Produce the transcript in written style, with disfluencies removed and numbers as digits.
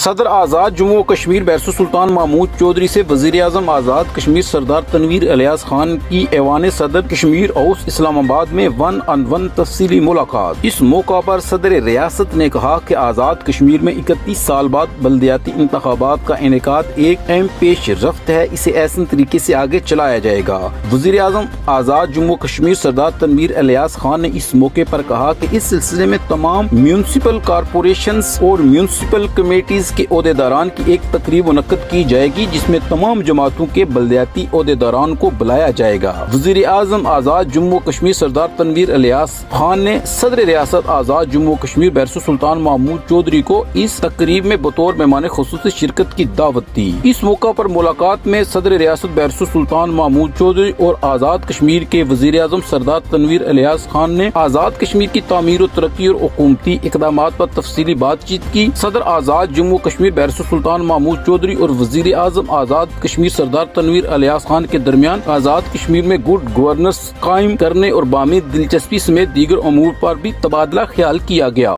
صدر آزاد جموں و کشمیر بیرسو سلطان محمود چودھری سے وزیر اعظم آزاد کشمیر سردار تنویر الیاس خان کی ایوان صدر کشمیر ہاؤس اسلام آباد میں 1-on-1 تفصیلی ملاقات۔ اس موقع پر صدر ریاست نے کہا کہ آزاد کشمیر میں 31 سال بعد بلدیاتی انتخابات کا انعقاد ایک اہم پیش رفت ہے، اسے احسن طریقے سے آگے چلایا جائے گا۔ وزیر اعظم آزاد جموں و کشمیر سردار تنویر الیاس خان نے اس موقع پر کہا کہ اس سلسلے میں تمام میونسپل کارپوریشنز اور میونسپل کمیٹیز کے عہدیداران کی ایک تقریب منعقد کی جائے گی، جس میں تمام جماعتوں کے بلدیاتی عہدیداران کو بلایا جائے گا۔ وزیر اعظم آزاد جموں و کشمیر سردار تنویر الیاس خان نے صدر ریاست آزاد جموں و کشمیر بیرسو سلطان محمود چودھری کو اس تقریب میں بطور مہمان خصوصی شرکت کی دعوت دی۔ اس موقع پر ملاقات میں صدر ریاست بیرسو سلطان محمود چودھری اور آزاد کشمیر کے وزیر اعظم سردار تنویر الیاس خان نے آزاد کشمیر کی تعمیر و ترقی اور حکومتی اقدامات پر تفصیلی بات چیت کی۔ صدر آزاد جموں و کشمیر بیرسو سلطان محمود چودھری اور وزیر اعظم آزاد کشمیر سردار تنویر الیاس خان کے درمیان آزاد کشمیر میں گڈ گورننس قائم کرنے اور باہمی دلچسپی سمیت دیگر امور پر بھی تبادلہ خیال کیا گیا۔